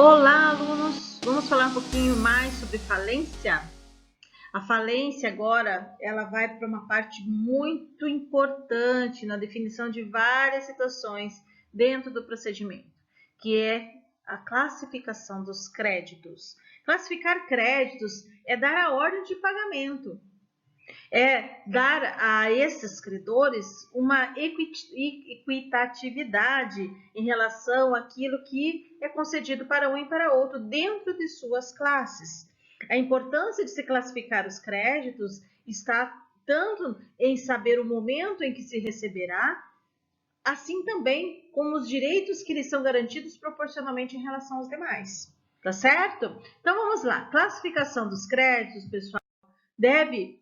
Olá, alunos! Vamos falar um pouquinho mais sobre falência? A falência agora, ela vai para uma parte muito importante na definição de várias situações dentro do procedimento, que é a classificação dos créditos. Classificar créditos é dar a ordem de pagamento. É dar a esses credores uma equitatividade em relação àquilo que é concedido para um e para outro dentro de suas classes. A importância de se classificar os créditos está tanto em saber o momento em que se receberá, assim também como os direitos que lhes são garantidos proporcionalmente em relação aos demais. Tá certo? Então vamos lá. Classificação dos créditos, pessoal, deve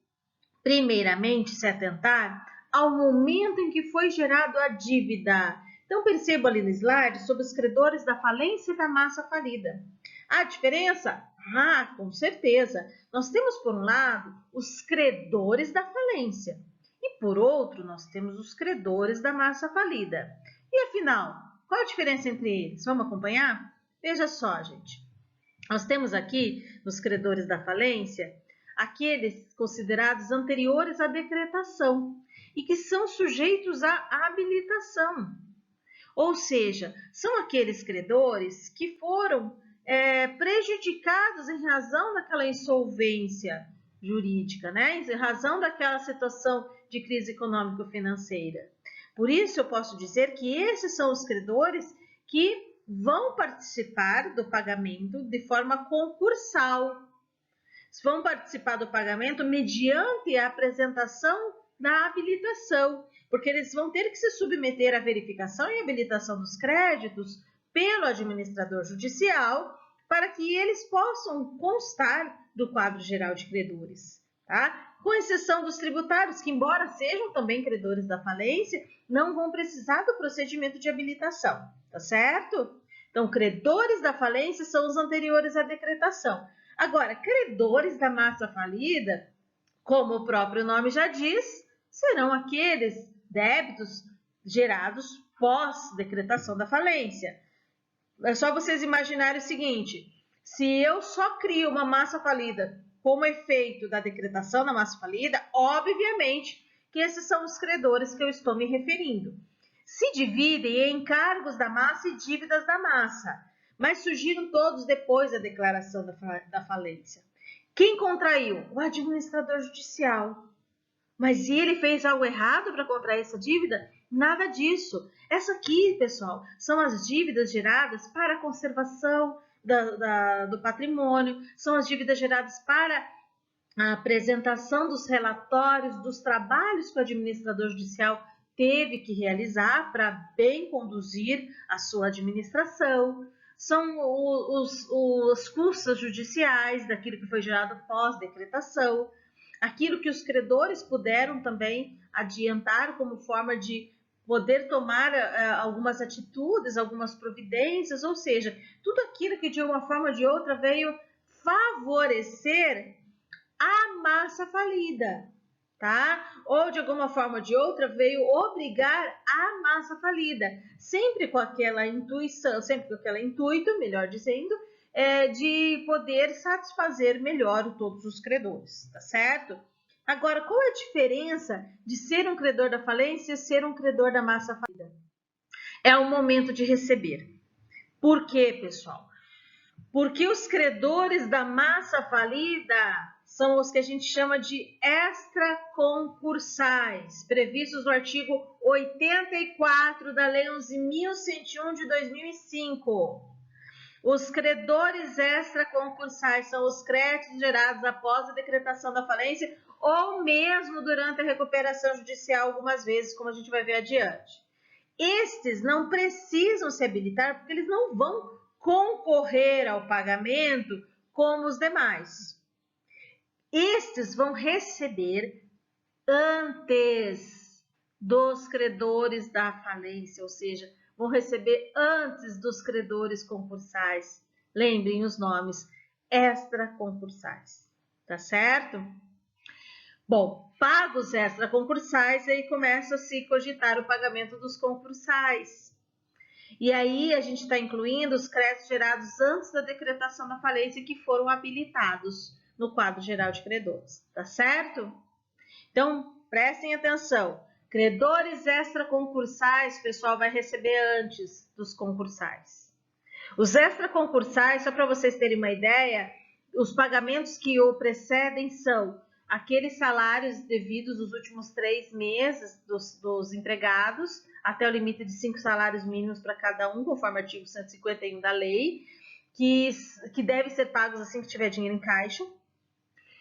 primeiramente se atentar ao momento em que foi gerado a dívida. Então, perceba ali no slide sobre os credores da falência e da massa falida. A diferença? Ah, com certeza. Nós temos, por um lado, os credores da falência e, por outro, nós temos os credores da massa falida. E, afinal, qual a diferença entre eles? Vamos acompanhar? Veja só, gente. Nós temos aqui, nos credores da falência, aqueles considerados anteriores à decretação e que são sujeitos à habilitação. Ou seja, são aqueles credores que foram prejudicados em razão daquela insolvência jurídica, né? Em razão daquela situação de crise econômico-financeira. Por isso, eu posso dizer que esses são os credores que vão participar do pagamento de forma concursal. Vão participar do pagamento mediante a apresentação da habilitação, porque eles vão ter que se submeter à verificação e habilitação dos créditos pelo administrador judicial para que eles possam constar do quadro geral de credores, tá? Com exceção dos tributários, que embora sejam também credores da falência, não vão precisar do procedimento de habilitação, tá certo? Então, credores da falência são os anteriores à decretação. Agora, credores da massa falida, como o próprio nome já diz, serão aqueles débitos gerados pós-decretação da falência. É só vocês imaginarem o seguinte: se eu só crio uma massa falida como efeito da decretação da massa falida, obviamente que esses são os credores que eu estou me referindo. Se dividem em encargos da massa e dívidas da massa, mas surgiram todos depois da declaração da falência. Quem contraiu? O administrador judicial. Mas ele fez algo errado para contrair essa dívida? Nada disso. Essa aqui, pessoal, são as dívidas geradas para a conservação do patrimônio, são as dívidas geradas para a apresentação dos relatórios, dos trabalhos que o administrador judicial teve que realizar para bem conduzir a sua administração. São os custos judiciais daquilo que foi gerado pós-decretação, aquilo que os credores puderam também adiantar como forma de poder tomar algumas atitudes, algumas providências, ou seja, tudo aquilo que de uma forma ou de outra veio favorecer a massa falida, tá? Ou de alguma forma ou de outra veio obrigar a massa falida, sempre com aquela intuição, sempre com aquele intuito, melhor dizendo, de poder satisfazer melhor todos os credores, tá certo? Agora, qual é a diferença de ser um credor da falência e ser um credor da massa falida? É o momento de receber. Por quê, pessoal? Porque os credores da massa falida são os que a gente chama de extraconcursais, previstos no artigo 84 da Lei 11.101 de 2005. Os credores extraconcursais são os créditos gerados após a decretação da falência ou mesmo durante a recuperação judicial algumas vezes, como a gente vai ver adiante. Estes não precisam se habilitar porque eles não vão concorrer ao pagamento como os demais. Estes vão receber antes dos credores da falência, ou seja, vão receber antes dos credores concursais. Lembrem os nomes extraconcursais, tá certo? Bom, pagos extraconcursais, aí começa a se cogitar o pagamento dos concursais. E aí a gente está incluindo os créditos gerados antes da decretação da falência que foram habilitados no quadro geral de credores, tá certo? Então, prestem atenção. Credores extraconcursais, o pessoal vai receber antes dos concursais. Os extraconcursais, só para vocês terem uma ideia, os pagamentos que o precedem são aqueles salários devidos nos últimos 3 meses dos empregados, até o limite de 5 salários mínimos para cada um, conforme o artigo 151 da lei, que devem ser pagos assim que tiver dinheiro em caixa.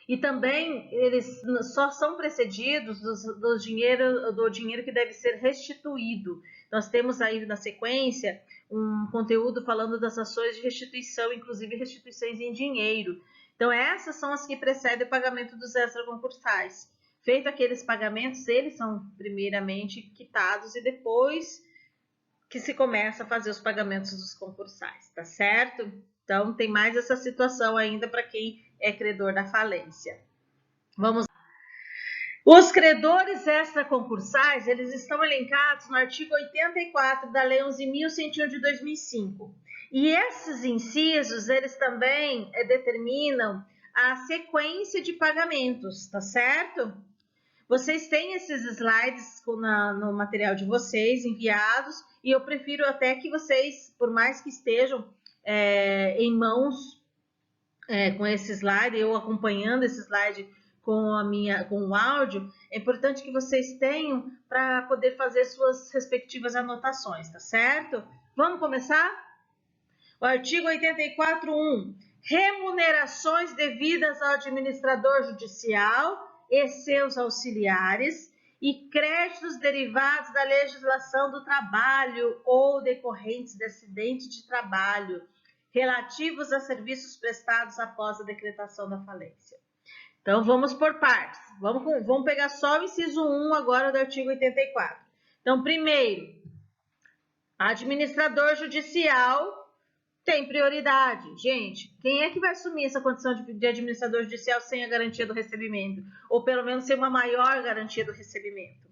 E também eles só são precedidos do dinheiro que deve ser restituído. Nós temos aí na sequência um conteúdo falando das ações de restituição, inclusive restituições em dinheiro. Então essas são as que precedem o pagamento dos extraconcursais. Feito aqueles pagamentos, eles são primeiramente quitados e depois que se começa a fazer os pagamentos dos concursais, tá certo? Então tem mais essa situação ainda para quem é credor da falência. Vamos lá. Os credores extraconcursais, eles estão elencados no artigo 84 da Lei 11.101 de 2005. E esses incisos, eles também determinam a sequência de pagamentos, tá certo? Vocês têm esses slides no material de vocês enviados, e eu prefiro até que vocês, por mais que estejam em mãos com esse slide, eu acompanhando esse slide com o áudio, é importante que vocês tenham para poder fazer suas respectivas anotações, tá certo? Vamos começar? O artigo 84.1. Remunerações devidas ao administrador judicial e seus auxiliares e créditos derivados da legislação do trabalho ou decorrentes de acidente de trabalho relativos a serviços prestados após a decretação da falência. Então, vamos por partes. Vamos pegar só o inciso 1 agora do artigo 84. Então, primeiro, administrador judicial tem prioridade. Gente, quem é que vai assumir essa condição de administrador judicial sem a garantia do recebimento? Ou pelo menos sem uma maior garantia do recebimento?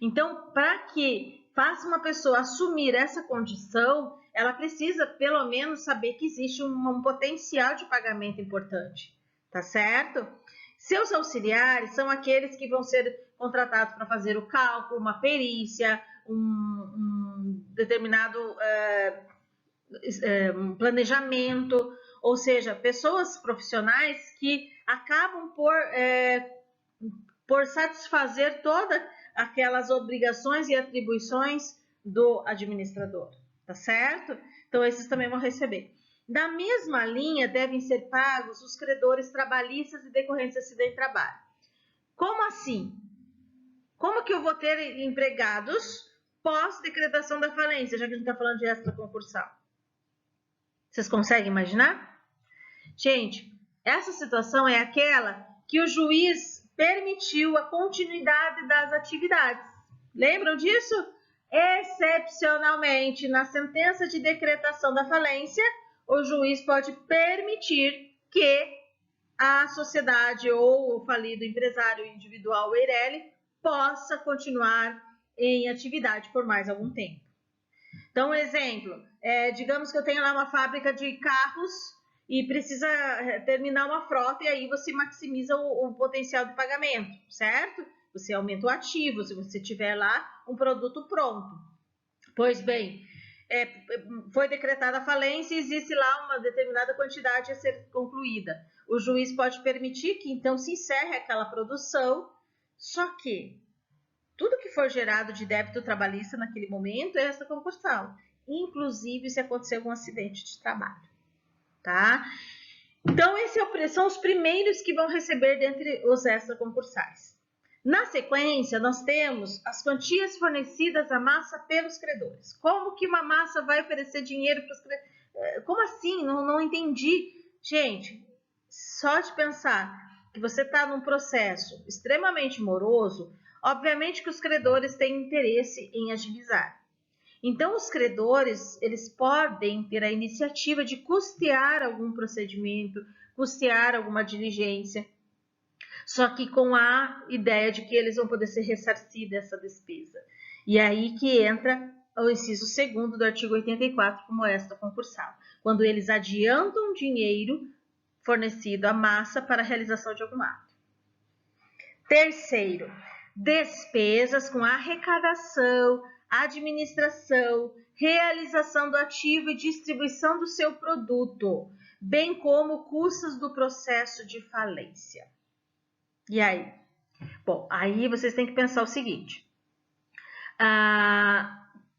Então, para que faça uma pessoa assumir essa condição, ela precisa pelo menos saber que existe um potencial de pagamento importante, tá certo? Seus auxiliares são aqueles que vão ser contratados para fazer o cálculo, uma perícia, um determinado um planejamento, ou seja, pessoas profissionais que acabam por satisfazer todas aquelas obrigações e atribuições do administrador, tá certo? Então, esses também vão receber. Na mesma linha, devem ser pagos os credores trabalhistas e decorrentes de acidente de trabalho. Como assim? Como que eu vou ter empregados pós-decretação da falência, já que a gente está falando de extraconcursal? Vocês conseguem imaginar? Gente, essa situação é aquela que o juiz permitiu a continuidade das atividades. Lembram disso? Excepcionalmente, na sentença de decretação da falência, o juiz pode permitir que a sociedade ou o falido empresário individual Eireli possa continuar em atividade por mais algum tempo. Então, um exemplo, digamos que eu tenho lá uma fábrica de carros e precisa terminar uma frota, e aí você maximiza o potencial de pagamento, certo? Você aumenta o ativo, se você tiver lá um produto pronto. Pois bem, foi decretada a falência e existe lá uma determinada quantidade a ser concluída. O juiz pode permitir que então se encerre aquela produção, só que tudo que for gerado de débito trabalhista naquele momento é extraconcursal, inclusive se acontecer algum acidente de trabalho, tá? Então, esses são os primeiros que vão receber dentre os extraconcursais. Na sequência, nós temos as quantias fornecidas à massa pelos credores. Como que uma massa vai oferecer dinheiro para os credores? Como assim? Não entendi. Gente, só de pensar que você está num processo extremamente moroso, obviamente que os credores têm interesse em agilizar. Então, os credores, eles podem ter a iniciativa de custear algum procedimento, custear alguma diligência, só que com a ideia de que eles vão poder ser ressarcidos dessa despesa. E aí que entra o inciso 2º do artigo 84 como extra concursal, quando eles adiantam dinheiro fornecido à massa para a realização de algum ato. Terceiro, despesas com arrecadação, administração, realização do ativo e distribuição do seu produto, bem como custos do processo de falência. E aí? Bom, aí vocês têm que pensar o seguinte,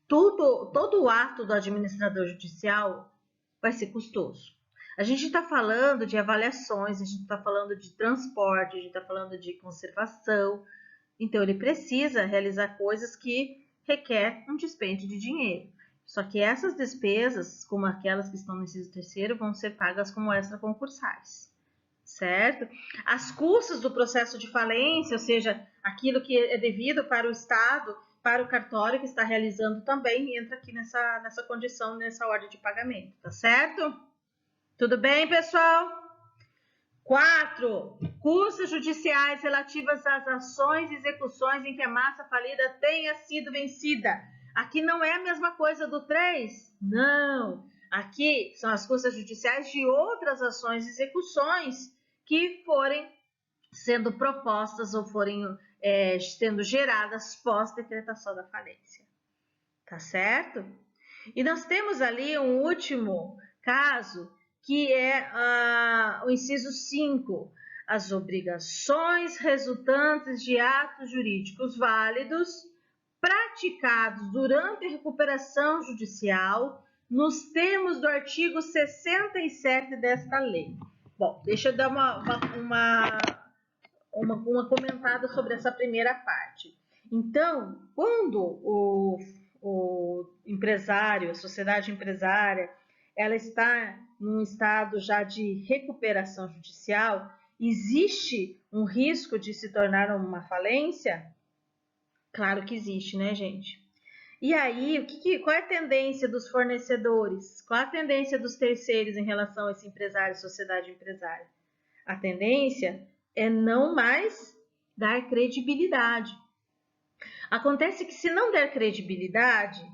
todo o ato do administrador judicial vai ser custoso. A gente está falando de avaliações, a gente está falando de transporte, a gente está falando de conservação. Então, ele precisa realizar coisas que requer um dispêndio de dinheiro. Só que essas despesas, como aquelas que estão no inciso 3º, vão ser pagas como extraconcursais, certo? As custas do processo de falência, ou seja, aquilo que é devido para o Estado, para o cartório que está realizando também, entra aqui nessa condição, nessa ordem de pagamento, tá certo? Tudo bem, pessoal? 4. Custas judiciais relativas às ações e execuções em que a massa falida tenha sido vencida. Aqui não é a mesma coisa do 3? Não. Aqui são as custas judiciais de outras ações e execuções que forem sendo propostas ou forem sendo geradas pós-decretação da falência. Tá certo? E nós temos ali um último caso, que é o inciso 5, as obrigações resultantes de atos jurídicos válidos praticados durante a recuperação judicial nos termos do artigo 67 desta lei. Bom, deixa eu dar uma comentada sobre essa primeira parte. Então, quando o empresário, a sociedade empresária, ela está num estado já de recuperação judicial, existe um risco de se tornar uma falência? Claro que existe, né, gente? E aí, qual é a tendência dos fornecedores? Qual é a tendência dos terceiros em relação a esse empresário, sociedade empresária? A tendência é não mais dar credibilidade. Acontece que se não der credibilidade,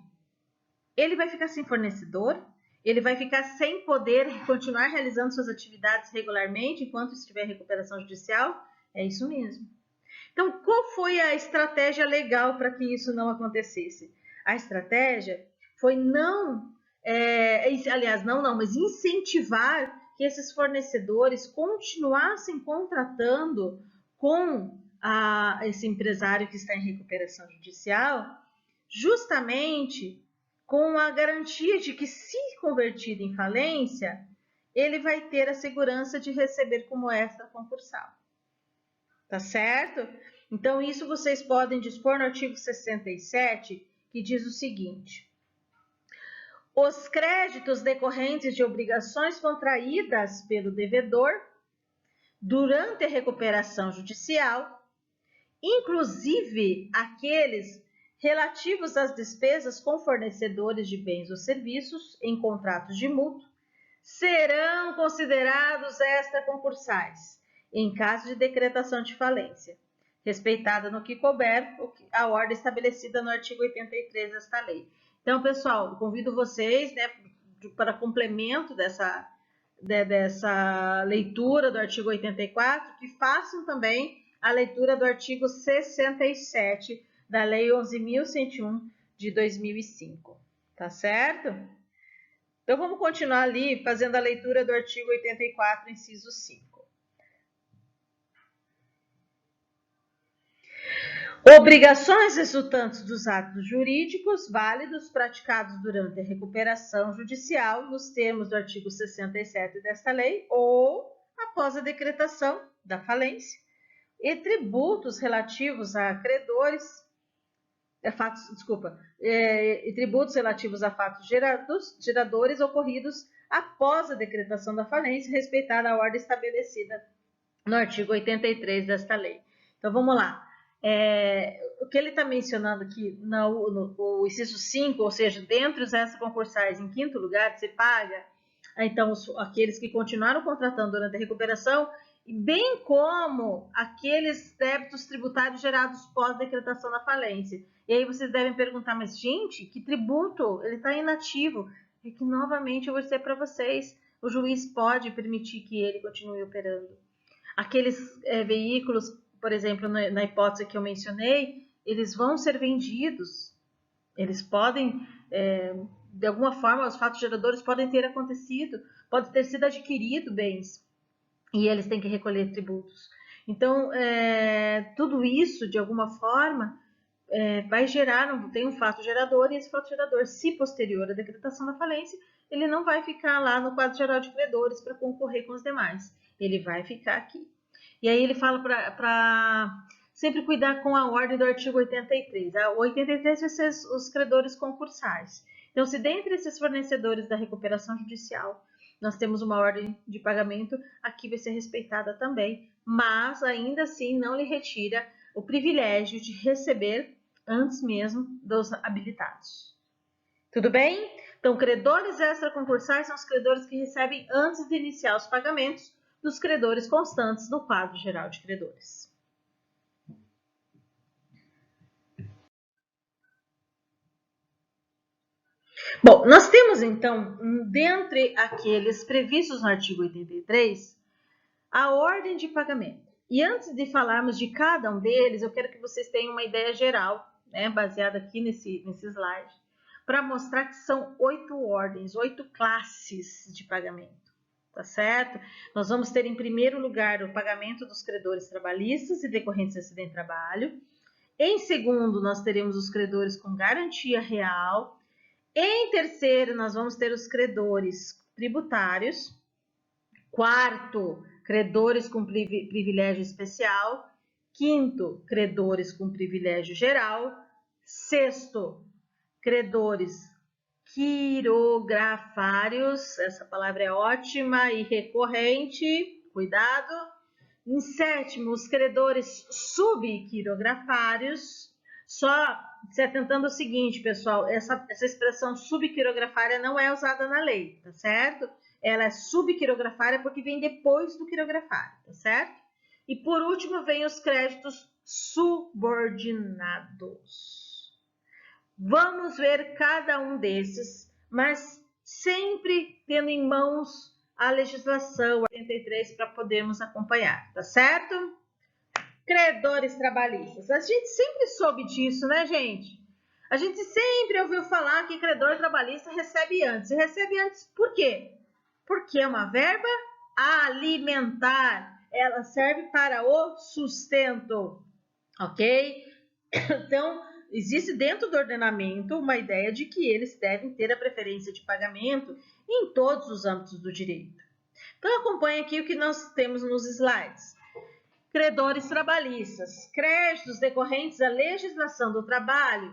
ele vai ficar sem fornecedor, ele vai ficar sem poder continuar realizando suas atividades regularmente enquanto estiver em recuperação judicial. É isso mesmo. Então, qual foi a estratégia legal para que isso não acontecesse? A estratégia foi mas incentivar que esses fornecedores continuassem contratando com esse empresário que está em recuperação judicial, justamente com a garantia de que, se convertido em falência, ele vai ter a segurança de receber como extra concursal. Tá certo? Então, isso vocês podem dispor no artigo 67, que diz o seguinte: os créditos decorrentes de obrigações contraídas pelo devedor durante a recuperação judicial, inclusive aqueles relativos às despesas com fornecedores de bens ou serviços em contratos de mútuo, serão considerados extraconcursais em caso de decretação de falência, respeitada no que couber a ordem estabelecida no artigo 83 desta lei. Então, pessoal, convido vocês, né, para complemento dessa leitura do artigo 84, que façam também a leitura do artigo 67 da Lei 11.101 de 2005. Tá certo? Então, vamos continuar ali fazendo a leitura do artigo 84, inciso 5. Obrigações resultantes dos atos jurídicos válidos praticados durante a recuperação judicial nos termos do artigo 67 desta lei ou após a decretação da falência, e tributos relativos a credores, e tributos relativos a fatos geradores ocorridos após a decretação da falência, respeitada a ordem estabelecida no artigo 83 desta lei. Então, vamos lá. O que ele está mencionando aqui no inciso 5, ou seja, dentre os extraconcursais, em quinto lugar, você paga, então, aqueles que continuaram contratando durante a recuperação bem como aqueles débitos tributários gerados pós-decretação da falência. E aí vocês devem perguntar, mas gente, que tributo? Ele está inativo. E que novamente eu vou dizer para vocês, o juiz pode permitir que ele continue operando. Aqueles veículos, por exemplo, na hipótese que eu mencionei, eles vão ser vendidos. Eles podem, de alguma forma, os fatos geradores podem ter acontecido, pode ter sido adquirido bens, e eles têm que recolher tributos. Então, tudo isso, de alguma forma, vai gerar, tem um fato gerador, e esse fato gerador, se posterior à decretação da falência, ele não vai ficar lá no quadro geral de credores para concorrer com os demais. Ele vai ficar aqui. E aí ele fala para sempre cuidar com a ordem do artigo 83. O 83 vai ser os credores concursais. Então, se dentre esses fornecedores da recuperação judicial nós temos uma ordem de pagamento, aqui vai ser respeitada também, mas ainda assim não lhe retira o privilégio de receber antes mesmo dos habilitados. Tudo bem? Então, credores extraconcursais são os credores que recebem antes de iniciar os pagamentos dos credores constantes no quadro geral de credores. Bom, nós temos então, dentre aqueles previstos no artigo 83, a ordem de pagamento. E antes de falarmos de cada um deles, eu quero que vocês tenham uma ideia geral, né, baseada aqui nesse slide, para mostrar que são 8 ordens, 8 classes de pagamento, tá certo? Nós vamos ter em primeiro lugar o pagamento dos credores trabalhistas e decorrentes de acidente de trabalho. Em segundo, nós teremos os credores com garantia real. Em terceiro, nós vamos ter os credores tributários. Quarto, credores com privilégio especial. Quinto, credores com privilégio geral. Sexto, credores quirografários. Essa palavra é ótima e recorrente. Cuidado. Em sétimo, os credores subquirografários. Só se atentando ao seguinte, pessoal, essa expressão subquirografária não é usada na lei, tá certo? Ela é subquirografária porque vem depois do quirografário, tá certo? E por último, vem os créditos subordinados. Vamos ver cada um desses, mas sempre tendo em mãos a legislação 83 para podermos acompanhar, tá certo? Credores trabalhistas. A gente sempre soube disso, né, gente? A gente sempre ouviu falar que credor trabalhista recebe antes. E recebe antes por quê? Porque é uma verba alimentar. Ela serve para o sustento, ok? Então, existe dentro do ordenamento uma ideia de que eles devem ter a preferência de pagamento em todos os âmbitos do direito. Então, acompanhe aqui o que nós temos nos slides. Credores trabalhistas, créditos decorrentes da legislação do trabalho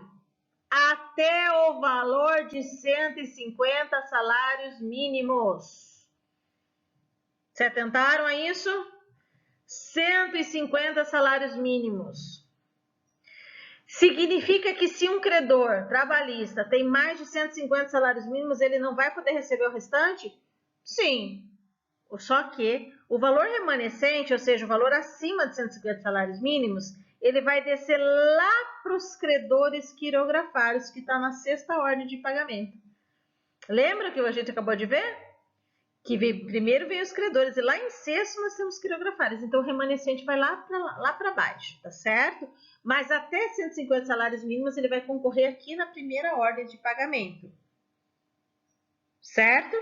até o valor de 150 salários mínimos. Se atentaram a isso? 150 salários mínimos. Significa que se um credor trabalhista tem mais de 150 salários mínimos, ele não vai poder receber o restante? Sim. Só que o valor remanescente, ou seja, o valor acima de 150 salários mínimos, ele vai descer lá para os credores quirografários, que está na sexta ordem de pagamento. Lembra que a gente acabou de ver? Que primeiro veio os credores e lá em sexto nós temos quirografários. Então o remanescente vai lá para baixo, tá certo? Mas até 150 salários mínimos ele vai concorrer aqui na primeira ordem de pagamento. Certo?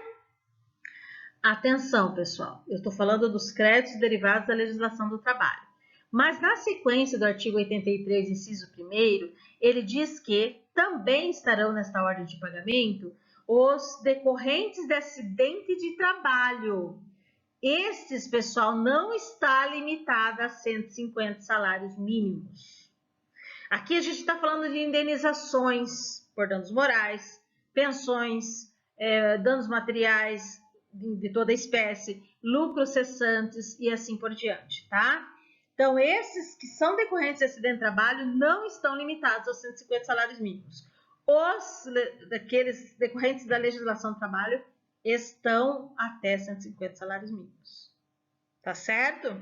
Atenção, pessoal, eu estou falando dos créditos derivados da legislação do trabalho. Mas na sequência do artigo 83, inciso 1º, ele diz que também estarão nesta ordem de pagamento os decorrentes de acidente de trabalho. Esses, pessoal, não está limitado a 150 salários mínimos. Aqui a gente está falando de indenizações por danos morais, pensões, danos materiais, de toda espécie, lucros cessantes e assim por diante, tá? Então, esses que são decorrentes de acidente de trabalho não estão limitados aos 150 salários mínimos. Daqueles decorrentes da legislação do trabalho estão até 150 salários mínimos. Tá certo?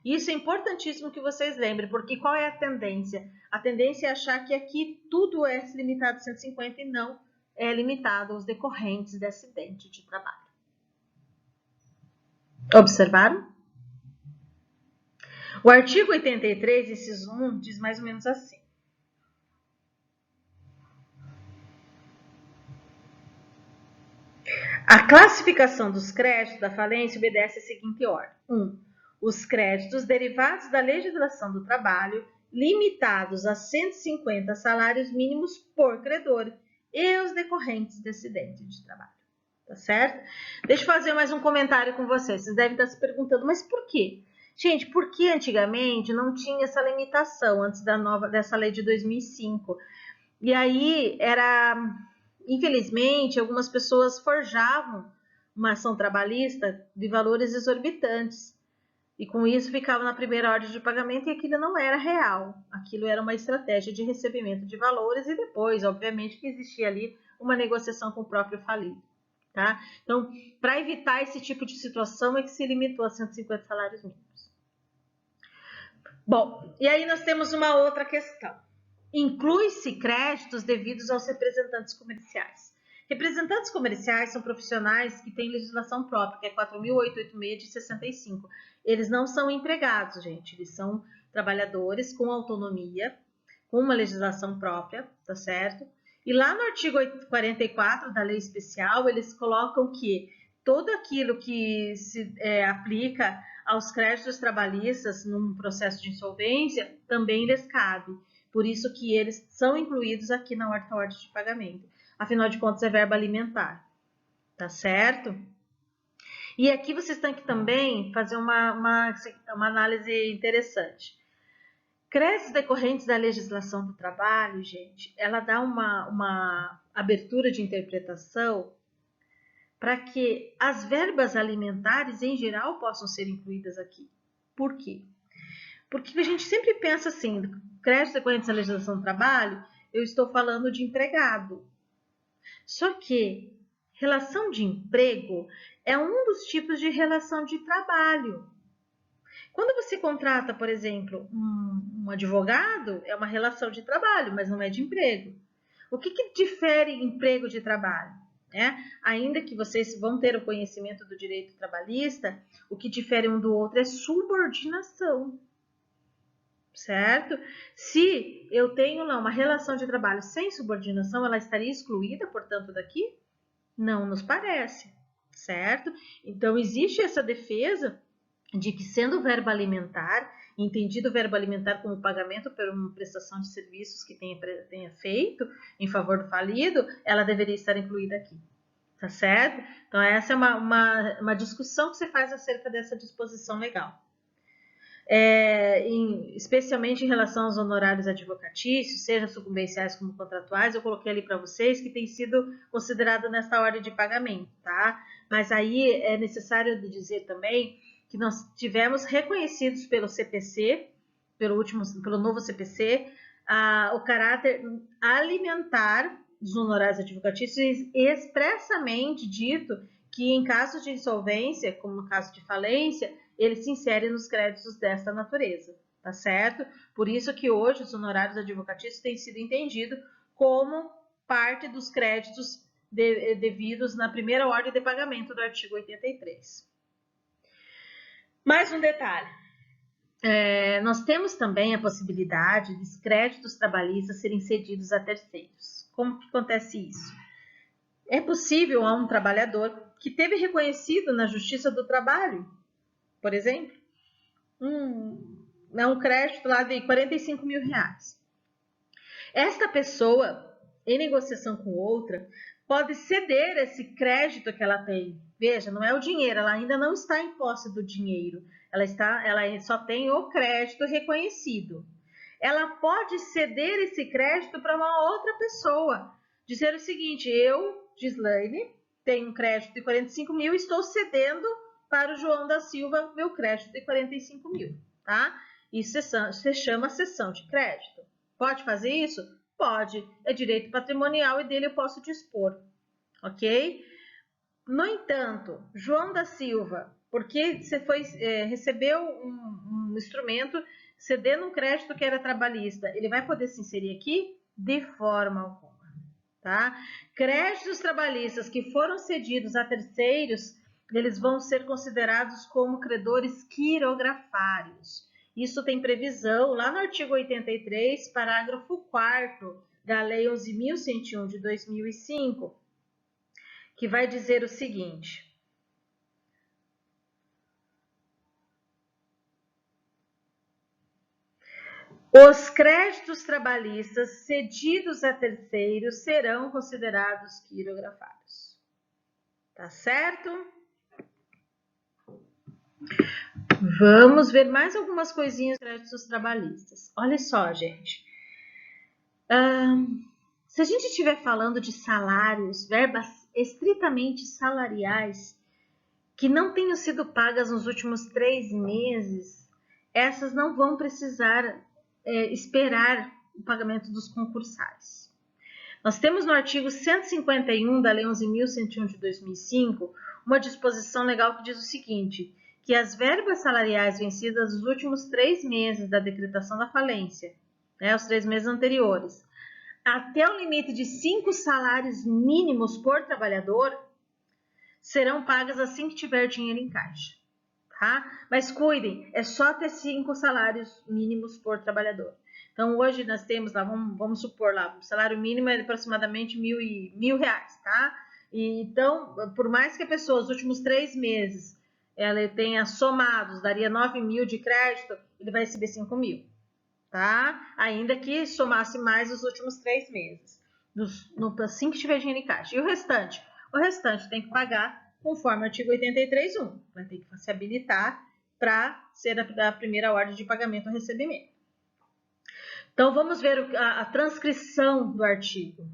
Isso é importantíssimo que vocês lembrem, porque qual é a tendência? A tendência é achar que aqui tudo é limitado a 150 e não é limitado aos decorrentes de acidente de trabalho. Observaram? O artigo 83, inciso 1, diz mais ou menos assim. A classificação dos créditos da falência obedece à seguinte ordem. 1. Os créditos derivados da legislação do trabalho, limitados a 150 salários mínimos por credor, e os decorrentes de acidente de trabalho. Tá certo? Deixa eu fazer mais um comentário com vocês. Vocês devem estar se perguntando, mas por quê? Gente, por que antigamente não tinha essa limitação antes dessa lei de 2005? E aí infelizmente, algumas pessoas forjavam uma ação trabalhista de valores exorbitantes. E com isso ficavam na primeira ordem de pagamento e aquilo não era real. Aquilo era uma estratégia de recebimento de valores e depois, obviamente, que existia ali uma negociação com o próprio falido. Tá? Então, para evitar esse tipo de situação é que se limitou a 150 salários mínimos. Bom, e aí nós temos uma outra questão. Inclui-se créditos devidos aos representantes comerciais. Representantes comerciais são profissionais que têm legislação própria, que é 4.886 de 65. Eles não são empregados, gente. Eles são trabalhadores com autonomia, com uma legislação própria, tá certo? E lá no artigo 44 da lei especial, eles colocam que todo aquilo que se aplica aos créditos trabalhistas num processo de insolvência também lhes cabe. Por isso que eles são incluídos aqui na ordem de pagamento. Afinal de contas, é verba alimentar. Tá certo? E aqui vocês têm que também fazer uma análise interessante. Créditos decorrentes da legislação do trabalho, gente, ela dá uma abertura de interpretação para que as verbas alimentares, em geral, possam ser incluídas aqui. Por quê? Porque a gente sempre pensa assim, créditos decorrentes da legislação do trabalho, eu estou falando de empregado. Só que relação de emprego é um dos tipos de relação de trabalho. Quando você contrata, por exemplo, um advogado, é uma relação de trabalho, mas não é de emprego. O que difere emprego de trabalho? Ainda que vocês vão ter o conhecimento do direito trabalhista, o que difere um do outro é subordinação. Certo? Se eu tenho lá uma relação de trabalho sem subordinação, ela estaria excluída, portanto, daqui? Não nos parece, certo? Então, existe essa defesa de que, sendo verbo alimentar, entendido o verbo alimentar como pagamento por uma prestação de serviços que tenha feito em favor do falido, ela deveria estar incluída aqui, tá certo? Então, essa é uma discussão que você faz acerca dessa disposição legal. Especialmente em relação aos honorários advocatícios, seja sucumbenciais como contratuais, eu coloquei ali para vocês que tem sido considerado nesta ordem de pagamento, tá? Mas aí é necessário dizer também que nós tivemos reconhecidos pelo CPC, pelo novo CPC, o caráter alimentar dos honorários advocatícios, expressamente dito que em caso de insolvência, como no caso de falência, ele se insere nos créditos dessa natureza, tá certo? Por isso que hoje os honorários advocatícios têm sido entendidos como parte dos créditos devidos na primeira ordem de pagamento do artigo 83. Mais um detalhe. Nós temos também a possibilidade de créditos trabalhistas serem cedidos a terceiros. Como que acontece isso? É possível a um trabalhador que teve reconhecido na Justiça do Trabalho, por exemplo, um crédito lá de 45 mil reais. Esta pessoa, em negociação com outra, pode ceder esse crédito que ela tem. Veja, não é o dinheiro, ela ainda não está em posse do dinheiro. Ela só tem o crédito reconhecido. Ela pode ceder esse crédito para uma outra pessoa. Dizer o seguinte, eu, Gislaine, tenho um crédito de 45 mil e estou cedendo para o João da Silva meu crédito de 45 mil, tá? Isso se chama cessão de crédito. Pode fazer isso? Pode. É direito patrimonial e dele eu posso dispor, ok? No entanto, João da Silva porque você recebeu um instrumento cedendo um crédito que era trabalhista. Ele vai poder se inserir aqui? De forma alguma. Tá? Créditos trabalhistas que foram cedidos a terceiros, eles vão ser considerados como credores quirografários. Isso tem previsão lá no artigo 83, parágrafo 4º da Lei 11.101 de 2005, que vai dizer o seguinte: os créditos trabalhistas cedidos a terceiros serão considerados quirografados. Tá certo? Vamos ver mais algumas coisinhas dos créditos trabalhistas. Olha só, gente. Se a gente estiver falando de salários, verbas estritamente salariais, que não tenham sido pagas nos últimos 3 meses, essas não vão precisar esperar o pagamento dos concursários. Nós temos no artigo 151 da Lei 11.101 de 2005 uma disposição legal que diz o seguinte, que as verbas salariais vencidas nos últimos 3 meses da decretação da falência, os 3 meses anteriores, até o limite de 5 salários mínimos por trabalhador, serão pagas assim que tiver dinheiro em caixa. Tá? Mas cuidem, é só ter 5 salários mínimos por trabalhador. Então, hoje nós temos lá, vamos supor lá, o salário mínimo é aproximadamente R$1.000, tá? Então, por mais que a pessoa, os últimos 3 meses, ela tenha somados, daria 9.000 de crédito, ele vai receber 5.000, tá? Ainda que somasse mais os últimos 3 meses, assim que tiver dinheiro em caixa. E o restante? O restante tem que pagar conforme o artigo 83.1. Vai ter que se habilitar para ser a primeira ordem de pagamento ou recebimento. Então, vamos ver a transcrição do artigo.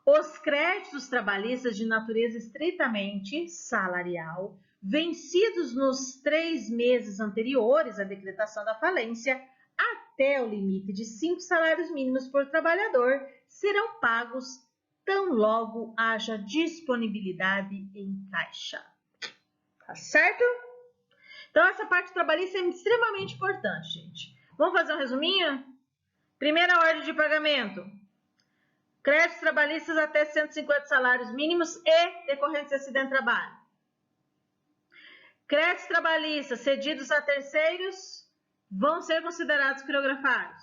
Os créditos trabalhistas de natureza estritamente salarial, vencidos nos 3 meses anteriores à decretação da falência, até o limite de 5 salários mínimos por trabalhador, serão pagos tão logo haja disponibilidade em caixa. Tá certo? Então, essa parte trabalhista é extremamente importante, gente. Vamos fazer um resuminho? Primeira ordem de pagamento. Créditos trabalhistas até 150 salários mínimos e decorrentes de acidente de trabalho. Créditos trabalhistas cedidos a terceiros vão ser considerados quirografados.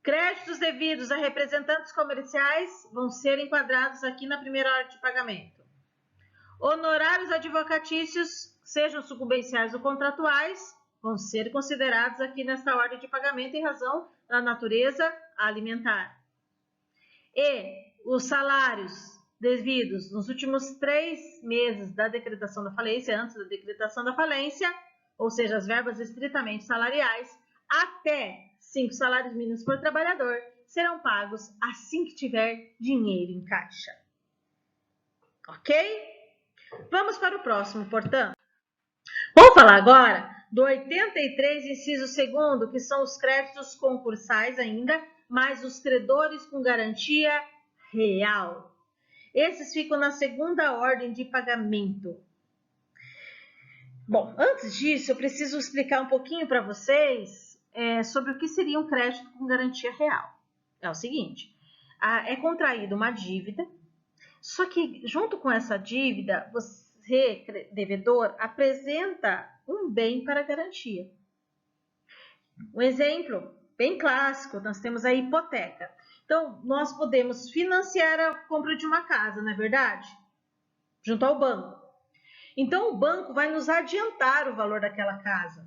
Créditos devidos a representantes comerciais vão ser enquadrados aqui na primeira ordem de pagamento. Honorários advocatícios, sejam sucumbenciais ou contratuais, vão ser considerados aqui nesta ordem de pagamento em razão da natureza alimentar. E os salários devidos nos últimos 3 meses da decretação da falência, antes da decretação da falência, ou seja, as verbas estritamente salariais, até 5 salários mínimos por trabalhador, serão pagos assim que tiver dinheiro em caixa. Ok? Vamos para o próximo, portanto. Vamos falar agora do 83, inciso 2º, que são os créditos concursais ainda, mais os credores com garantia real. Esses ficam na segunda ordem de pagamento. Bom, antes disso, eu preciso explicar um pouquinho para vocês sobre o que seria um crédito com garantia real. É o seguinte, é contraída uma dívida, só que junto com essa dívida, você, devedor, apresenta um bem para garantia. Um exemplo bem clássico, nós temos a hipoteca. Então, nós podemos financiar a compra de uma casa, não é verdade? Junto ao banco. Então, o banco vai nos adiantar o valor daquela casa.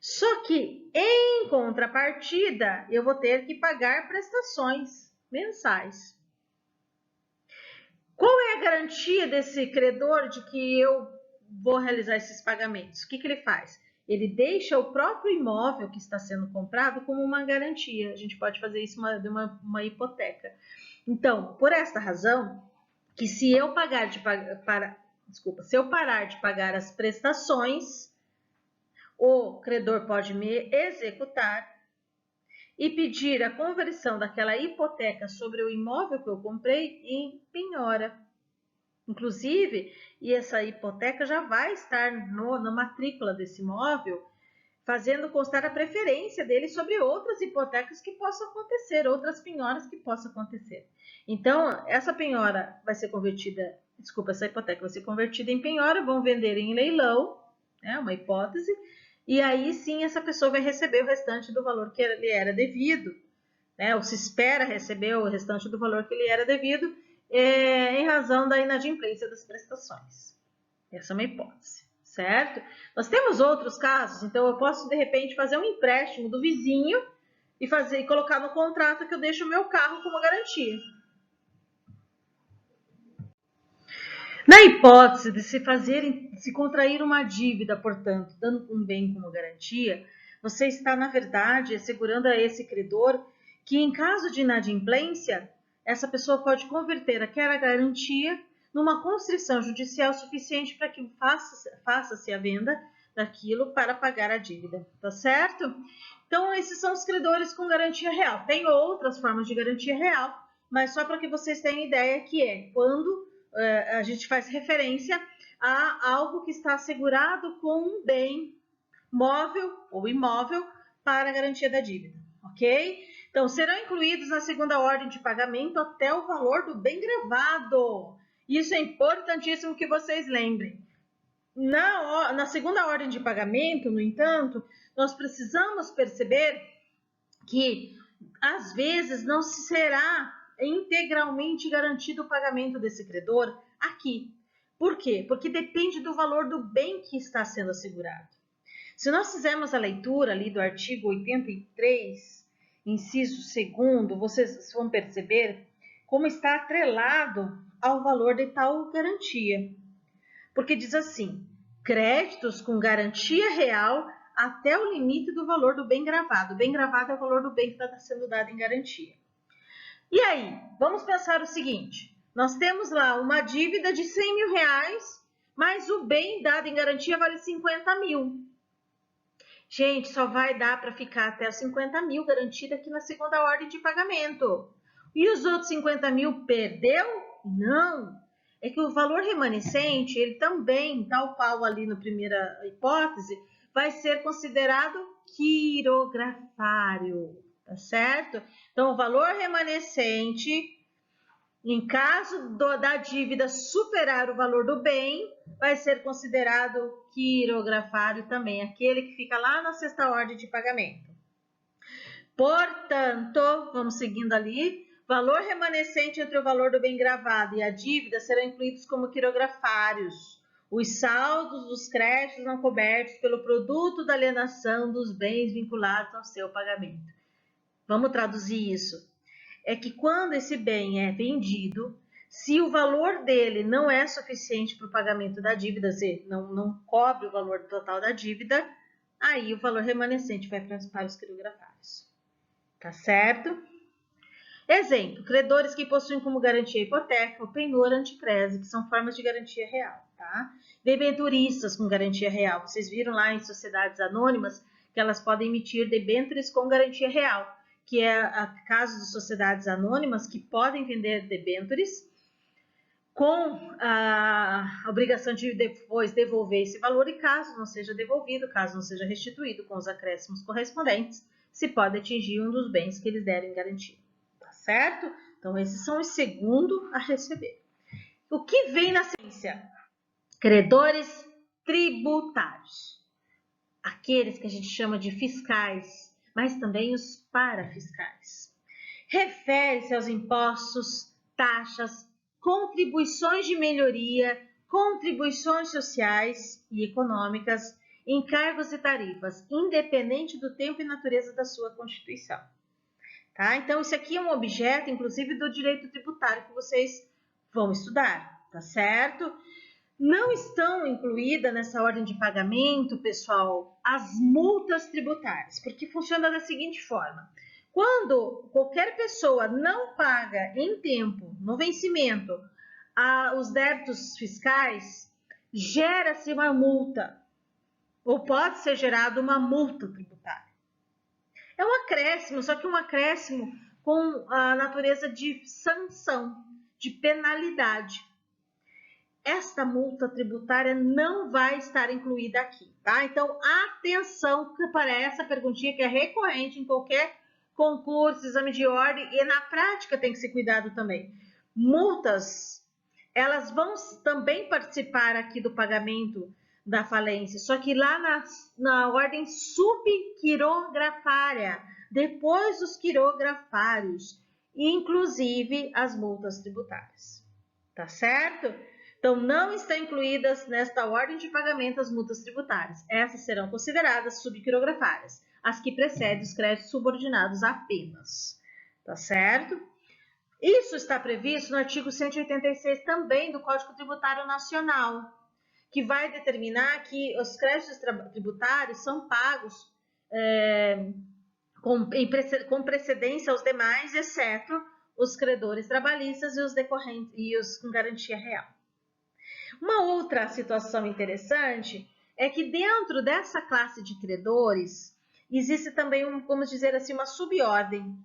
Só que, em contrapartida, eu vou ter que pagar prestações mensais. Qual é a garantia desse credor de que eu vou realizar esses pagamentos? O que ele faz? Ele deixa o próprio imóvel que está sendo comprado como uma garantia. A gente pode fazer isso de uma hipoteca. Então, por esta razão, que se eu parar de pagar as prestações, o credor pode me executar e pedir a conversão daquela hipoteca sobre o imóvel que eu comprei em penhora. Inclusive, e essa hipoteca já vai estar na matrícula desse imóvel, fazendo constar a preferência dele sobre outras hipotecas que possam acontecer, outras penhoras que possam acontecer. Então, essa penhora vai ser convertida, essa hipoteca vai ser convertida em penhora, vão vender em leilão, né, uma hipótese, e aí sim essa pessoa vai receber o restante do valor que lhe era devido, né, ou se espera receber o restante do valor que lhe era devido, em razão da inadimplência das prestações. Essa é uma hipótese, certo? Nós temos outros casos, então eu posso de repente fazer um empréstimo do vizinho e colocar no contrato que eu deixo o meu carro como garantia. Na hipótese de se contrair uma dívida, portanto, dando um bem como garantia, você está, na verdade, assegurando a esse credor que, em caso de inadimplência, essa pessoa pode converter aquela garantia numa constrição judicial suficiente para que faça-se a venda daquilo para pagar a dívida, tá certo? Então, esses são os credores com garantia real. Tem outras formas de garantia real, mas só para que vocês tenham ideia que é quando a gente faz referência a algo que está assegurado com um bem móvel ou imóvel para a garantia da dívida, ok? Então, serão incluídos na segunda ordem de pagamento até o valor do bem gravado. Isso é importantíssimo que vocês lembrem. Na segunda ordem de pagamento, no entanto, nós precisamos perceber que, às vezes, não será integralmente garantido o pagamento desse credor aqui. Por quê? Porque depende do valor do bem que está sendo assegurado. Se nós fizermos a leitura ali do artigo 83, inciso 2º, vocês vão perceber como está atrelado ao valor de tal garantia. Porque diz assim, créditos com garantia real até o limite do valor do bem gravado. O bem gravado é o valor do bem que está sendo dado em garantia. E aí, vamos pensar o seguinte, nós temos lá uma dívida de 100 mil reais, mas o bem dado em garantia vale 50 mil. Gente, só vai dar para ficar até os 50 mil garantido aqui na segunda ordem de pagamento. E os outros 50 mil perdeu? Não. É que o valor remanescente, ele também, tal qual ali na primeira hipótese, vai ser considerado quirografário, tá certo? Então, o valor remanescente, em caso da dívida superar o valor do bem, vai ser considerado quirografário também, aquele que fica lá na sexta ordem de pagamento. Portanto, vamos seguindo ali, valor remanescente entre o valor do bem gravado e a dívida serão incluídos como quirografários os saldos dos créditos não cobertos pelo produto da alienação dos bens vinculados ao seu pagamento. Vamos traduzir isso. É que quando esse bem é vendido, se o valor dele não é suficiente para o pagamento da dívida, se não cobre o valor total da dívida, aí o valor remanescente vai para os quirografários. Tá certo? Exemplo, credores que possuem como garantia a hipoteca, o penhor anticrese, que são formas de garantia real, tá? Debenturistas com garantia real. Vocês viram lá em sociedades anônimas que elas podem emitir debêntures com garantia real, que é o caso de sociedades anônimas que podem vender debêntures com a obrigação de depois devolver esse valor e caso não seja devolvido, caso não seja restituído com os acréscimos correspondentes, se pode atingir um dos bens que eles derem garantia. Certo? Então, esses são os segundos a receber. O que vem na sequência? Credores tributários. Aqueles que a gente chama de fiscais, mas também os parafiscais. Refere-se aos impostos, taxas, contribuições de melhoria, contribuições sociais e econômicas, encargos e tarifas, independente do tempo e natureza da sua constituição. Tá? Então, isso aqui é um objeto, inclusive, do direito tributário que vocês vão estudar, tá certo? Não estão incluídas nessa ordem de pagamento, pessoal, as multas tributárias, porque funciona da seguinte forma. Quando qualquer pessoa não paga em tempo, no vencimento, os débitos fiscais, gera-se uma multa, ou pode ser gerada uma multa tributária. É um acréscimo, só que um acréscimo com a natureza de sanção, de penalidade. esta multa tributária não vai estar incluída aqui, tá? Então, atenção para essa perguntinha que é recorrente em qualquer concurso, exame de ordem, e na prática tem que ser cuidado também. Multas, elas vão também participar aqui do pagamento da falência, só que lá na ordem subquirografária, depois dos quirografários, inclusive as multas tributárias, tá certo? Então, não estão incluídas nesta ordem de pagamento as multas tributárias. Essas serão consideradas subquirografárias, as que precedem os créditos subordinados apenas, tá certo? Isso está previsto no artigo 186 também do Código Tributário Nacional, que vai determinar que os créditos tributários são pagos com precedência aos demais, exceto os credores trabalhistas e os decorrentes e os com garantia real. Uma outra situação interessante é que dentro dessa classe de credores existe também, vamos dizer assim, uma subordem.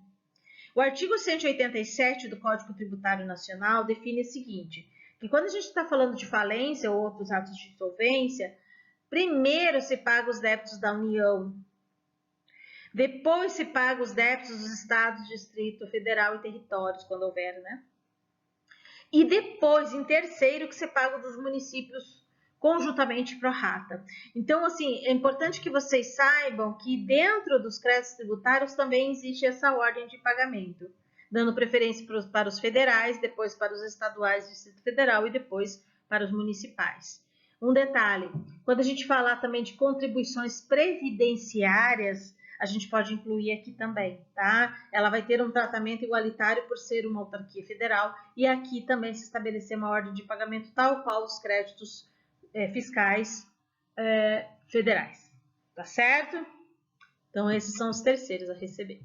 O artigo 187 do Código Tributário Nacional define o seguinte, que quando a gente está falando de falência ou outros atos de insolvência, primeiro se paga os débitos da União, depois se paga os débitos dos estados, distrito, federal e territórios, quando houver, né? E depois, em terceiro, que se paga dos municípios conjuntamente pro rata. Então, assim, é importante que vocês saibam que dentro dos créditos tributários também existe essa ordem de pagamento, dando preferência para os federais, depois para os estaduais, Distrito Federal e depois para os municipais. Um detalhe, quando a gente falar também de contribuições previdenciárias, a gente pode incluir aqui também, tá? Ela vai ter um tratamento igualitário por ser uma autarquia federal e aqui também se estabelecer uma ordem de pagamento tal qual os créditos fiscais federais, tá certo? Então, esses são os terceiros a receber.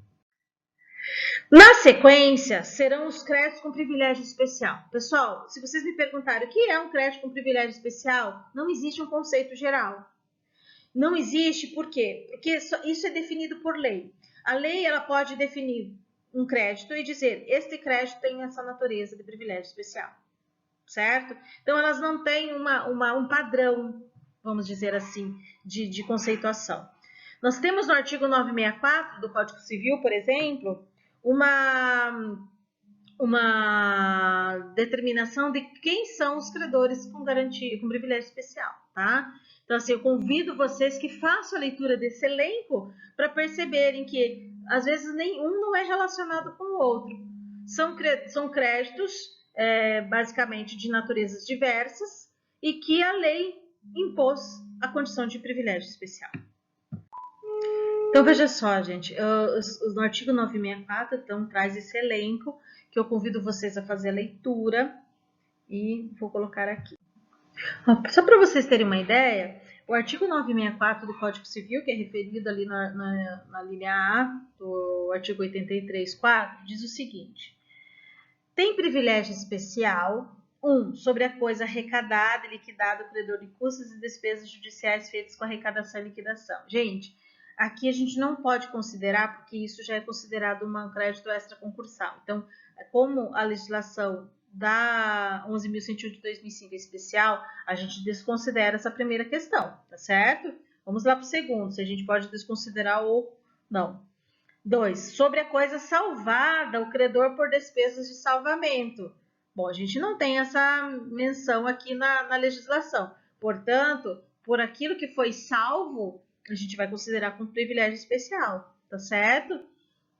Na sequência, serão os créditos com privilégio especial. Pessoal, se vocês me perguntarem o que é um crédito com privilégio especial, não existe um conceito geral. Não existe, por quê? Porque isso é definido por lei. A lei ela pode definir um crédito e dizer, este crédito tem essa natureza de privilégio especial, certo? Então, elas não têm um padrão, vamos dizer assim, de conceituação. Nós temos no artigo 964 do Código Civil, por exemplo, uma determinação de quem são os credores com garantia, com privilégio especial, tá? Então, assim, eu convido vocês que façam a leitura desse elenco para perceberem que, às vezes, nenhum não é relacionado com o outro. São créditos, basicamente, de naturezas diversas e que a lei impôs a condição de privilégio especial. Então, veja só, gente, no artigo 964, então, traz esse elenco que eu convido vocês a fazer a leitura e vou colocar aqui. Só para vocês terem uma ideia, o artigo 964 do Código Civil, que é referido ali na linha A do artigo 83.4, diz o seguinte: tem privilégio especial, 1. Sobre a coisa arrecadada e liquidada o credor de custos e despesas judiciais feitas com arrecadação e liquidação. Gente, aqui a gente não pode considerar, porque isso já é considerado um crédito extraconcursal. Então, como a legislação da 11.101 de 2005 especial, a gente desconsidera essa primeira questão, tá certo? Vamos lá para o segundo, se a gente pode desconsiderar ou não. 2. Sobre a coisa salvada, o credor por despesas de salvamento. Bom, a gente não tem essa menção aqui na legislação. Portanto, por aquilo que foi salvo, a gente vai considerar como privilégio especial, tá certo?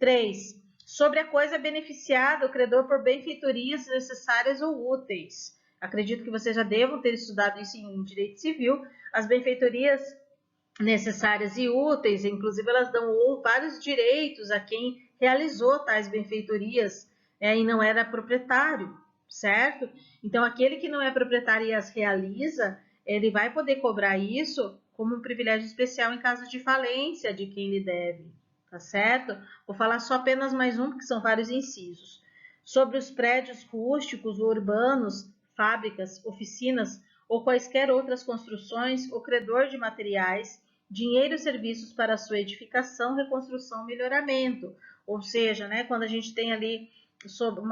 3. Sobre a coisa beneficiada, o credor por benfeitorias necessárias ou úteis. Acredito que vocês já devam ter estudado isso em direito civil. As benfeitorias necessárias e úteis, inclusive elas dão vários direitos a quem realizou tais benfeitorias e não era proprietário, certo? Então, aquele que não é proprietário e as realiza, ele vai poder cobrar isso como um privilégio especial em caso de falência de quem lhe deve, tá certo? Vou falar só apenas mais um, porque são vários incisos. Sobre os prédios rústicos ou urbanos, fábricas, oficinas ou quaisquer outras construções, o credor de materiais, dinheiro e serviços para sua edificação, reconstrução, melhoramento. Ou seja, né, quando a gente tem ali sobre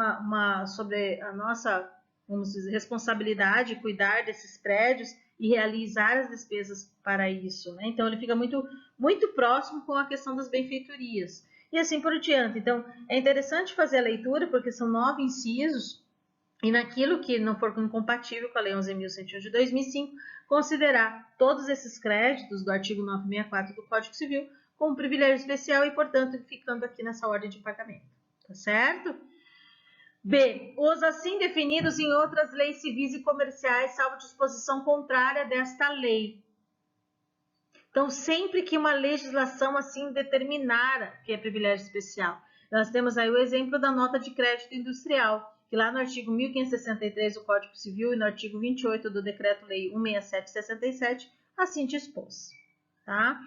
a nossa, vamos dizer, responsabilidade, cuidar desses prédios e realizar as despesas para isso, né? Então, ele fica muito, muito próximo com a questão das benfeitorias. E assim por diante. Então, é interessante fazer a leitura, porque são 9 incisos, e naquilo que não for incompatível com a Lei 11.101 de 2005, considerar todos esses créditos do artigo 964 do Código Civil como privilégio especial e, portanto, ficando aqui nessa ordem de pagamento. Tá certo? B. Os assim definidos em outras leis civis e comerciais, salvo disposição contrária desta lei. Então, sempre que uma legislação assim determinar que é privilégio especial, nós temos aí o exemplo da nota de crédito industrial, que lá no artigo 1563 do Código Civil e no artigo 28 do Decreto-Lei 167/67, assim dispôs. Tá?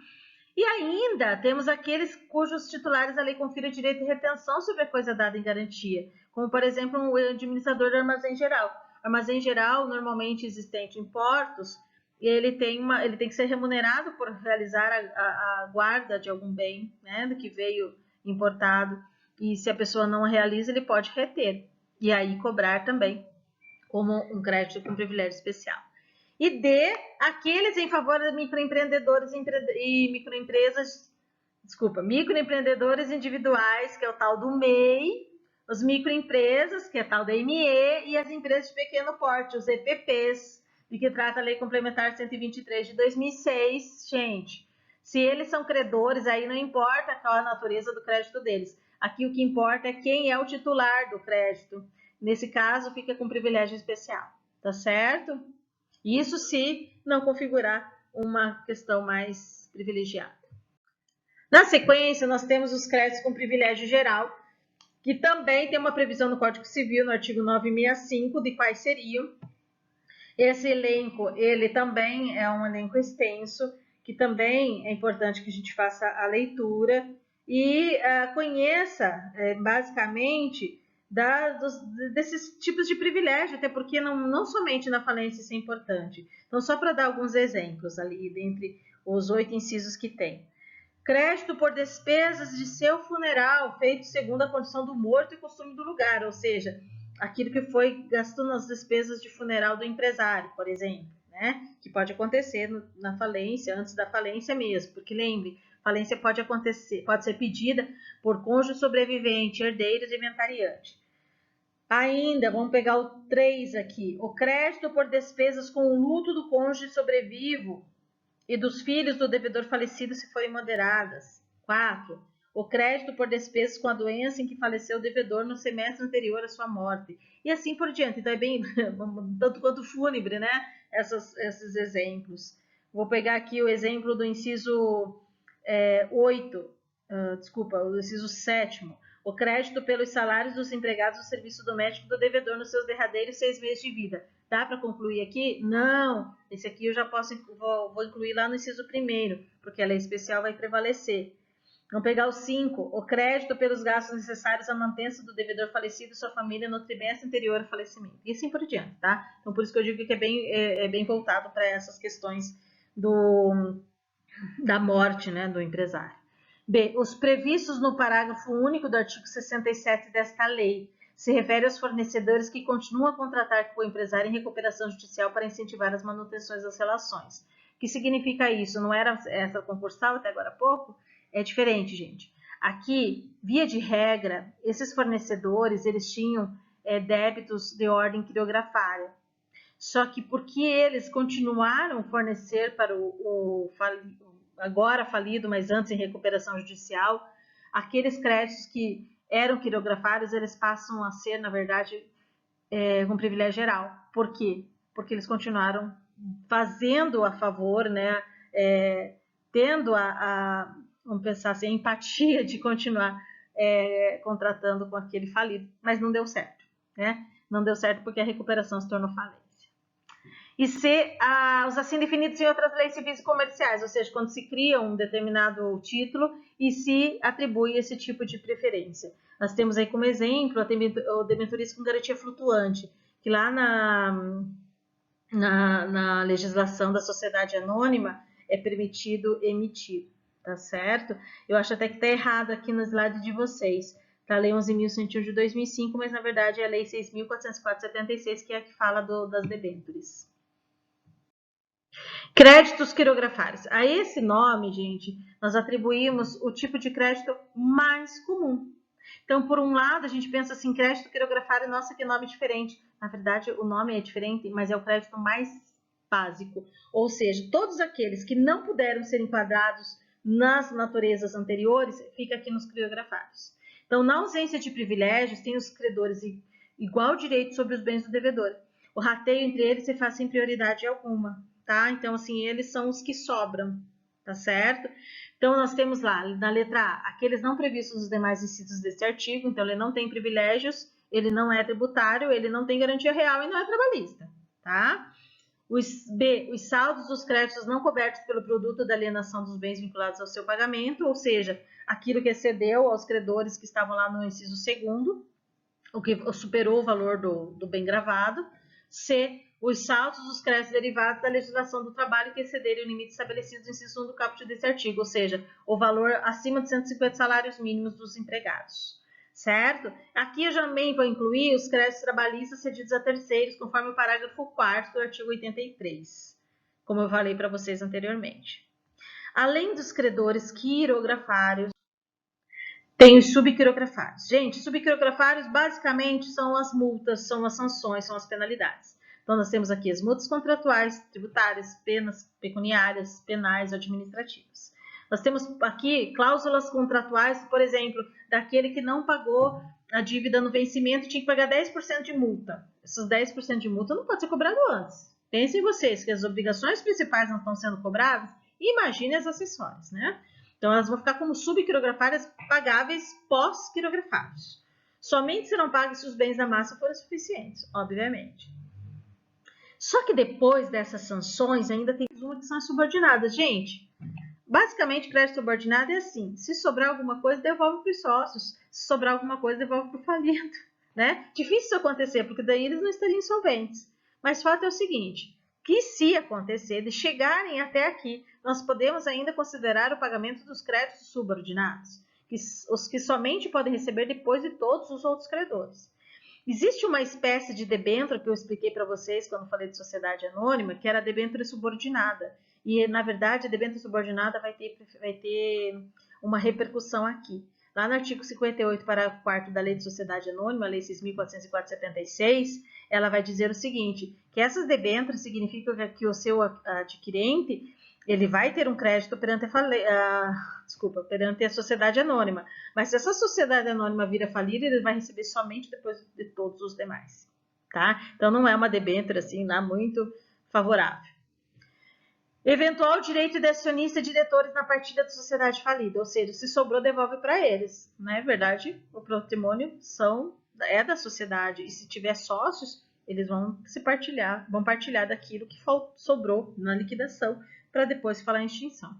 E ainda temos aqueles cujos titulares a lei confira direito de retenção sobre a coisa dada em garantia, como, por exemplo, o administrador do armazém geral. Armazém geral, normalmente existente em portos, ele tem que ser remunerado por realizar a guarda de algum bem, né, do que veio importado, e se a pessoa não a realiza, ele pode reter, e aí cobrar também como um crédito com privilégio especial. E D, aqueles em favor de microempreendedores e microempreendedores individuais, que é o tal do MEI, as microempresas, que é tal da ME, e as empresas de pequeno porte, os EPPs, de que trata a Lei Complementar 123 de 2006. Gente, se eles são credores, aí não importa qual a natureza do crédito deles. Aqui o que importa é quem é o titular do crédito. Nesse caso, fica com privilégio especial, tá certo? Isso se não configurar uma questão mais privilegiada. Na sequência, nós temos os créditos com privilégio geral, que também tem uma previsão no Código Civil, no artigo 965, de quais seriam. Esse elenco, ele também é um elenco extenso, que também é importante que a gente faça a leitura e conheça, basicamente, desses tipos de privilégio, até porque não somente na falência isso é importante. Então, só para dar alguns exemplos ali, dentre os 8 incisos que tem. Crédito por despesas de seu funeral, feito segundo a condição do morto e costume do lugar, ou seja, aquilo que foi gasto nas despesas de funeral do empresário, por exemplo, né? Que pode acontecer na falência, antes da falência mesmo, porque lembre, falência pode ser pedida por cônjuge sobrevivente, herdeiros e inventariante. Ainda, vamos pegar o 3 aqui, o crédito por despesas com o luto do cônjuge sobrevivo e dos filhos do devedor falecido se forem moderadas. 4. O crédito por despesas com a doença em que faleceu o devedor no semestre anterior à sua morte. E assim por diante. Então é bem, tanto quanto fúnebre, né? Esses exemplos. Vou pegar aqui o exemplo do inciso 8, o inciso 7º. O crédito pelos salários dos empregados do serviço doméstico do devedor nos seus derradeiros 6 meses de vida. Dá para concluir aqui? Não. Esse aqui eu já vou incluir lá no inciso 1º, porque a lei especial vai prevalecer. Vamos pegar o 5. O crédito pelos gastos necessários à manutenção do devedor falecido e sua família no trimestre anterior ao falecimento. E assim por diante, tá? Então, por isso que eu digo que é bem voltado para essas questões da morte, né, do empresário. B. Os previstos no parágrafo único do artigo 67 desta lei se refere aos fornecedores que continuam a contratar com o empresário em recuperação judicial para incentivar as manutenções das relações. O que significa isso? Não era essa concursal até agora há pouco? É diferente, gente. Aqui, via de regra, esses fornecedores, eles tinham débitos de ordem quiropgrafária. Só que porque eles continuaram a fornecer para o agora falido, mas antes em recuperação judicial, aqueles créditos que eram quirografários, eles passam a ser, na verdade, com privilégio geral. Por quê? Porque eles continuaram fazendo a favor, né, tendo vamos pensar assim, a empatia de continuar contratando com aquele falido, mas não deu certo, né? Não deu certo porque a recuperação se tornou falência. E C, os assim definidos em outras leis civis e comerciais, ou seja, quando se cria um determinado título e se atribui esse tipo de preferência. Nós temos aí como exemplo o debenturismo com garantia flutuante, que lá na legislação da sociedade anônima é permitido emitir, tá certo? Eu acho até que está errado aqui no slide de vocês. da Lei 11.101 de 2005, mas na verdade é a Lei 6.404/76, que é a que fala das debêntures. Créditos quirografários. A esse nome, gente, nós atribuímos o tipo de crédito mais comum. Então, por um lado, a gente pensa assim, crédito quirografário, nossa, que nome diferente. Na verdade, o nome é diferente, mas é o crédito mais básico. Ou seja, todos aqueles que não puderam ser enquadrados nas naturezas anteriores, fica aqui nos quirografários. Então, na ausência de privilégios, tem os credores igual direito sobre os bens do devedor. O rateio entre eles se faz sem prioridade alguma, tá? Então, assim, eles são os que sobram, tá certo? Então, nós temos lá, na letra A, aqueles não previstos nos demais incisos deste artigo. Então, ele não tem privilégios, ele não é tributário, ele não tem garantia real e não é trabalhista, tá? B, os saldos dos créditos não cobertos pelo produto da alienação dos bens vinculados ao seu pagamento, ou seja, aquilo que excedeu aos credores que estavam lá no inciso 2º, o que superou o valor do bem gravado. C, os saldos dos créditos derivados da legislação do trabalho que excederem o limite estabelecido no inciso 1 do caput desse artigo, ou seja, o valor acima de 150 salários mínimos dos empregados. Certo? Aqui eu também vou incluir os créditos trabalhistas cedidos a terceiros, conforme o parágrafo 4º do artigo 83, como eu falei para vocês anteriormente. Além dos credores quirografários, tem os subquirografários. Gente, subquirografários basicamente são as multas, são as sanções, são as penalidades. Então, nós temos aqui as multas contratuais, tributárias, penas pecuniárias, penais ou administrativas. Nós temos aqui cláusulas contratuais, por exemplo, daquele que não pagou a dívida no vencimento, tinha que pagar 10% de multa. Esses 10% de multa não pode ser cobrado antes. Pensem vocês que as obrigações principais não estão sendo cobradas, imagine as acessórias, né? Então, elas vão ficar como subquirografárias pagáveis pós-quirografários. Somente serão pagas se os bens da massa forem suficientes, obviamente. Só que depois dessas sanções, ainda tem uma que são as subordinadas. Gente, basicamente, crédito subordinado é assim: se sobrar alguma coisa, devolve para os sócios. Se sobrar alguma coisa, devolve para o falido, né? Difícil isso acontecer, porque daí eles não estariam insolventes. Mas o fato é o seguinte, que se acontecer de chegarem até aqui, nós podemos ainda considerar o pagamento dos créditos subordinados, os que somente podem receber depois de todos os outros credores. Existe uma espécie de debênture que eu expliquei para vocês quando falei de sociedade anônima, que era a debênture subordinada. E, na verdade, a debênture subordinada vai ter uma repercussão aqui. Lá no artigo 58, parágrafo 4º da Lei de Sociedade Anônima, a Lei 6.404/76, ela vai dizer o seguinte, que essas debêntures significam que o seu adquirente ele vai ter um crédito perante a sociedade anônima. Mas se essa sociedade anônima vir a falir, ele vai receber somente depois de todos os demais. Tá? Então, não é uma debênture assim, lá muito favorável. Eventual direito de acionista e diretores na partilha da sociedade falida, ou seja, se sobrou, devolve para eles. Não é verdade? O patrimônio é da sociedade, e se tiver sócios, eles vão partilhar daquilo que sobrou na liquidação, para depois falar em extinção.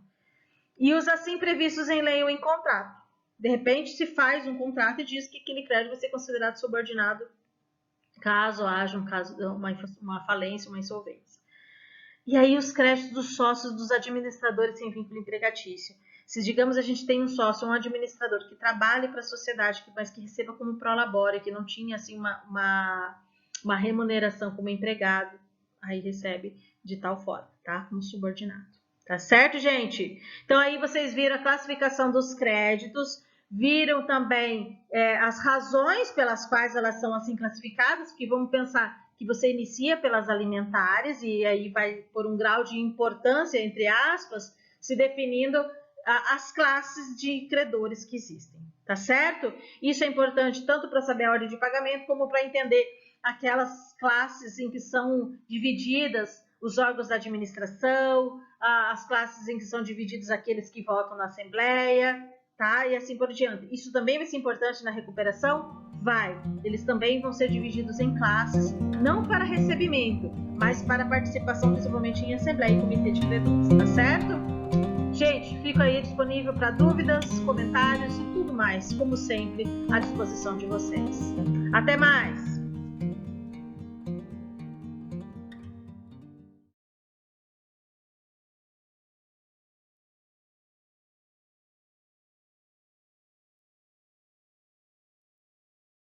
E os assim previstos em lei ou em contrato. De repente, se faz um contrato e diz que aquele crédito vai ser considerado subordinado caso haja uma falência, uma insolvência. E aí os créditos dos sócios dos administradores sem vínculo empregatício. Se, digamos, a gente tem um sócio, um administrador que trabalhe para a sociedade, mas que receba como prolabore, que não tinha assim, uma remuneração como empregado, aí recebe de tal forma, tá? Como subordinado. Tá certo, gente? Então, aí vocês viram a classificação dos créditos, viram também as razões pelas quais elas são assim classificadas, porque vamos pensar que você inicia pelas alimentares e aí vai por um grau de importância, entre aspas, se definindo as classes de credores que existem, tá certo? Isso é importante tanto para saber a ordem de pagamento, como para entender aquelas classes em que são divididas os órgãos da administração, as classes em que são divididos aqueles que votam na Assembleia, tá? E assim por diante. Isso também vai ser importante na recuperação? Vai. Eles também vão ser divididos em classes, não para recebimento, mas para participação, principalmente em Assembleia e Comitê de Credores, tá certo? Gente, fico aí disponível para dúvidas, comentários e tudo mais, como sempre, à disposição de vocês. Até mais!